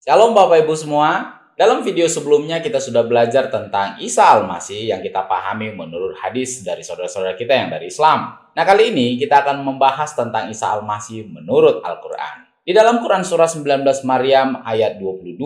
Shalom Bapak Ibu semua. Dalam video sebelumnya kita sudah belajar tentang Isa Al-Masih yang kita pahami menurut hadis dari saudara-saudara kita yang dari Islam. Nah, kali ini kita akan membahas tentang Isa Al-Masih menurut Al-Quran. Di dalam Quran surah 19 Maryam ayat 22,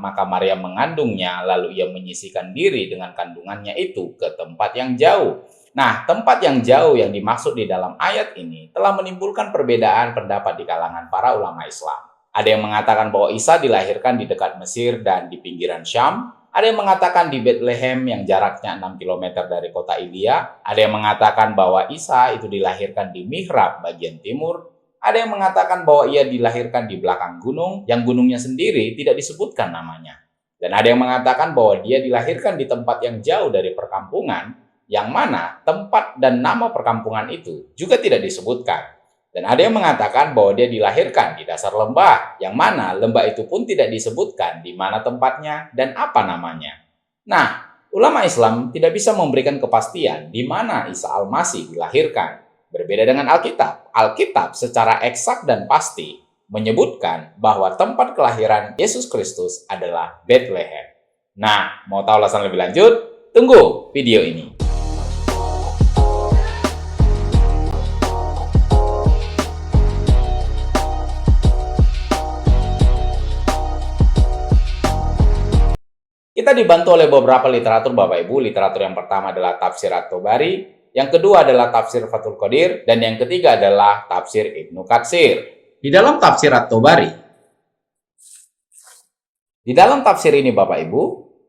maka Maryam mengandungnya lalu ia menyisihkan diri dengan kandungannya itu ke tempat yang jauh. Nah, tempat yang jauh yang dimaksud di dalam ayat ini telah menimbulkan perbedaan pendapat di kalangan para ulama Islam. Ada yang mengatakan bahwa Isa dilahirkan di dekat Mesir dan di pinggiran Syam. Ada yang mengatakan di Bethlehem yang jaraknya 6 km dari kota Ilya. Ada yang mengatakan bahwa Isa itu dilahirkan di Mihrab bagian timur. Ada yang mengatakan bahwa ia dilahirkan di belakang gunung, yang gunungnya sendiri tidak disebutkan namanya. Dan ada yang mengatakan bahwa dia dilahirkan di tempat yang jauh dari perkampungan, yang mana tempat dan nama perkampungan itu juga tidak disebutkan. Dan ada yang mengatakan bahwa dia dilahirkan di dasar lembah, yang mana lembah itu pun tidak disebutkan di mana tempatnya dan apa namanya. Nah, ulama Islam tidak bisa memberikan kepastian di mana Isa Al-Masih dilahirkan. Berbeda dengan Alkitab. Alkitab secara eksak dan pasti menyebutkan bahwa tempat kelahiran Yesus Kristus adalah Bethlehem. Nah, mau tahu alasan lebih lanjut? Tunggu video ini. Kita dibantu oleh beberapa literatur Bapak Ibu. Literatur yang pertama adalah Tafsir At-Tabari, yang kedua adalah Tafsir Fathul Qadir, dan yang ketiga adalah Tafsir Ibnu Katsir. Di dalam Tafsir At-Tabari, di dalam tafsir ini Bapak Ibu,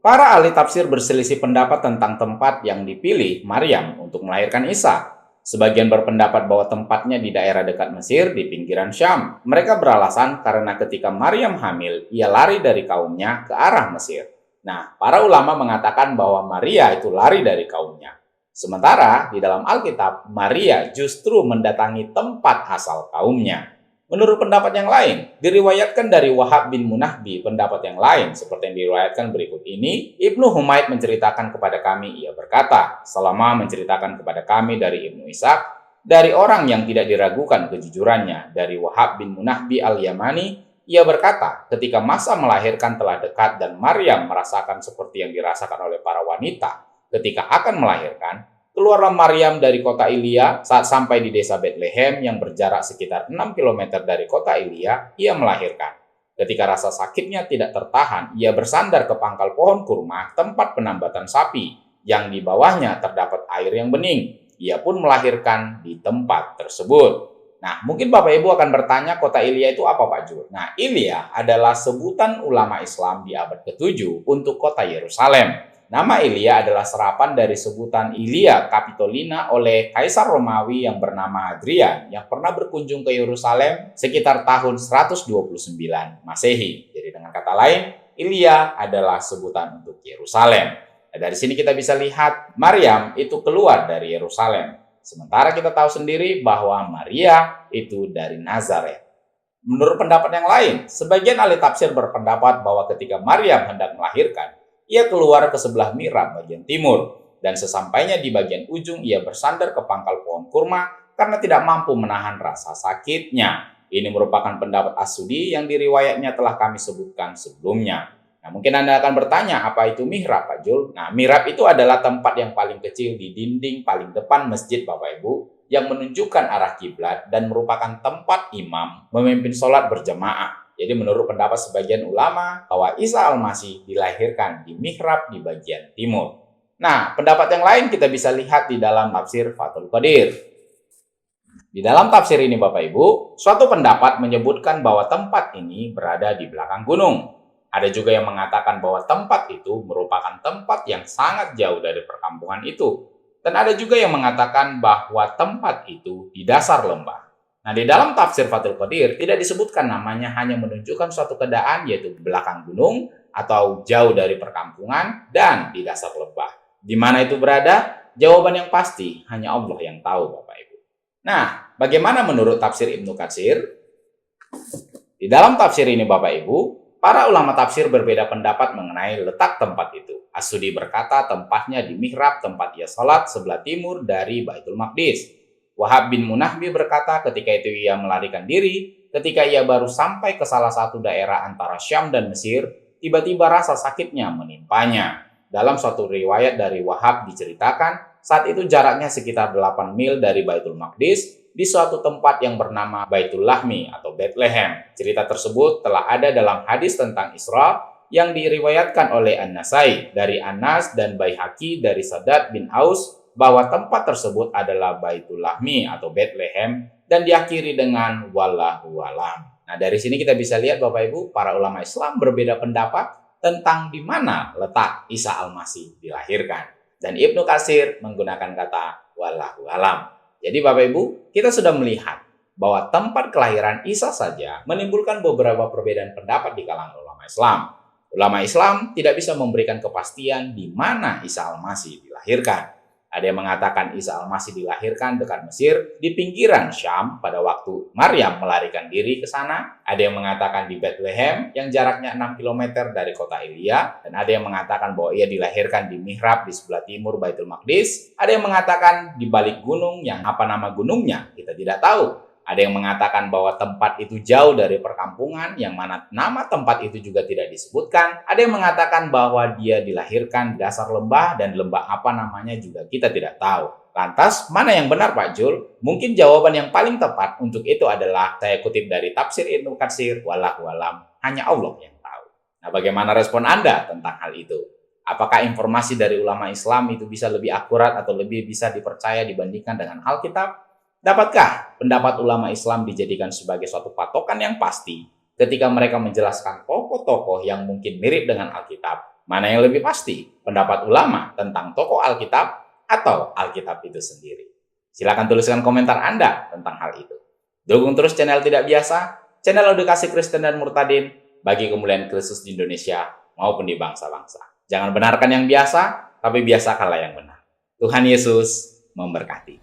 para ahli tafsir berselisih pendapat tentang tempat yang dipilih Maryam untuk melahirkan Isa. Sebagian berpendapat bahwa tempatnya di daerah dekat Mesir di pinggiran Syam. Mereka beralasan karena ketika Maryam hamil, ia lari dari kaumnya ke arah Mesir. Nah, para ulama mengatakan bahwa Maria itu lari dari kaumnya. Sementara di dalam Alkitab, Maria justru mendatangi tempat asal kaumnya. Menurut pendapat yang lain, diriwayatkan dari Wahab bin Munahbi pendapat yang lain seperti yang diriwayatkan berikut ini. Ibnu Humaid menceritakan kepada kami, ia berkata, selama menceritakan kepada kami dari Ibnu Ishaq, dari orang yang tidak diragukan kejujurannya, dari Wahab bin Munahbi al-Yamani, ia berkata, ketika masa melahirkan telah dekat dan Maryam merasakan seperti yang dirasakan oleh para wanita ketika akan melahirkan, keluarlah Maryam dari kota Ilya. Saat sampai di desa Bethlehem yang berjarak sekitar 6 km dari kota Ilya, ia melahirkan. Ketika rasa sakitnya tidak tertahan, ia bersandar ke pangkal pohon kurma, tempat penambatan sapi, yang di bawahnya terdapat air yang bening. Ia pun melahirkan di tempat tersebut. Nah, mungkin Bapak Ibu akan bertanya, kota Ilya itu apa Pak Jur? Nah, Ilya adalah sebutan ulama Islam di abad ke-7 untuk kota Yerusalem. Nama Ilya adalah serapan dari sebutan Ilia Capitolina oleh Kaisar Romawi yang bernama Hadrian yang pernah berkunjung ke Yerusalem sekitar tahun 129 Masehi. Jadi dengan kata lain, Ilya adalah sebutan untuk Yerusalem. Nah, dari sini kita bisa lihat Maryam itu keluar dari Yerusalem. Sementara kita tahu sendiri bahwa Maria itu dari Nazaret. Menurut pendapat yang lain, sebagian ahli tafsir berpendapat bahwa ketika Maryam hendak melahirkan, ia keluar ke sebelah mihrab bagian timur, dan sesampainya di bagian ujung ia bersandar ke pangkal pohon kurma karena tidak mampu menahan rasa sakitnya. Ini merupakan pendapat As-Sudi yang di riwayatnya telah kami sebutkan sebelumnya. Nah, mungkin Anda akan bertanya, apa itu mihrab, Pak Jul? Nah, mihrab itu adalah tempat yang paling kecil di dinding paling depan masjid, Bapak Ibu, yang menunjukkan arah kiblat dan merupakan tempat imam memimpin sholat berjamaah. Jadi menurut pendapat sebagian ulama bahwa Isa Al-Masih dilahirkan di mihrab di bagian timur. Nah, pendapat yang lain kita bisa lihat di dalam tafsir Fathul Qadir. Di dalam tafsir ini Bapak Ibu, suatu pendapat menyebutkan bahwa tempat ini berada di belakang gunung. Ada juga yang mengatakan bahwa tempat itu merupakan tempat yang sangat jauh dari perkampungan itu. Dan ada juga yang mengatakan bahwa tempat itu di dasar lembah. Nah, di dalam tafsir Fathul Qadir tidak disebutkan namanya, hanya menunjukkan suatu keadaan yaitu belakang gunung atau jauh dari perkampungan dan di dasar lembah. Di mana itu berada? Jawaban yang pasti hanya Allah yang tahu, Bapak Ibu. Nah, bagaimana menurut tafsir Ibnu Katsir? Di dalam tafsir ini Bapak Ibu, para ulama tafsir berbeda pendapat mengenai letak tempat itu. As-Sudi berkata tempatnya di mihrab tempat ia salat sebelah timur dari Baitul Maqdis. Wahab bin Munahbi berkata ketika itu ia melarikan diri, ketika ia baru sampai ke salah satu daerah antara Syam dan Mesir, tiba-tiba rasa sakitnya menimpanya. Dalam suatu riwayat dari Wahab diceritakan, saat itu jaraknya sekitar 8 mil dari Baitul Maqdis, di suatu tempat yang bernama Baitul Lahmi atau Bethlehem. Cerita tersebut telah ada dalam hadis tentang Isra yang diriwayatkan oleh An-Nasai dari Anas dan Baihaqi dari Sadat bin Aus bahwa tempat tersebut adalah Baitul Lahmi atau Bethlehem dan diakhiri dengan wallahu alam. Nah, dari sini kita bisa lihat Bapak Ibu, para ulama Islam berbeda pendapat tentang di mana letak Isa Al-Masih dilahirkan. Dan Ibnu Katsir menggunakan kata wallahu alam. Jadi Bapak Ibu, kita sudah melihat bahwa tempat kelahiran Isa saja menimbulkan beberapa perbedaan pendapat di kalangan ulama Islam. Ulama Islam tidak bisa memberikan kepastian di mana Isa Al-Masih dilahirkan. Ada yang mengatakan Isa Al-Masih dilahirkan dekat Mesir di pinggiran Syam pada waktu Maryam melarikan diri ke sana. Ada yang mengatakan di Bethlehem yang jaraknya 6 km dari kota Elia. Dan ada yang mengatakan bahwa ia dilahirkan di mihrab di sebelah timur Baitul Maqdis. Ada yang mengatakan di balik gunung yang apa nama gunungnya kita tidak tahu. Ada yang mengatakan bahwa tempat itu jauh dari perkampungan, yang mana nama tempat itu juga tidak disebutkan. Ada yang mengatakan bahwa dia dilahirkan di dasar lembah, dan lembah apa namanya juga kita tidak tahu. Lantas, mana yang benar Pak Jul? Mungkin jawaban yang paling tepat untuk itu adalah, saya kutip dari tafsir Ibnu Katsir, wallahu alam, hanya Allah yang tahu. Nah, bagaimana respon Anda tentang hal itu? Apakah informasi dari ulama Islam itu bisa lebih akurat atau lebih bisa dipercaya dibandingkan dengan Alkitab? Dapatkah pendapat ulama Islam dijadikan sebagai suatu patokan yang pasti ketika mereka menjelaskan tokoh-tokoh yang mungkin mirip dengan Alkitab? Mana yang lebih pasti? Pendapat ulama tentang tokoh Alkitab atau Alkitab itu sendiri? Silakan tuliskan komentar Anda tentang hal itu. Dukung terus channel Tidak Biasa, channel edukasi Kristen dan Murtadin bagi kemuliaan Kristus di Indonesia maupun di bangsa-bangsa. Jangan benarkan yang biasa, tapi biasakanlah yang benar. Tuhan Yesus memberkati.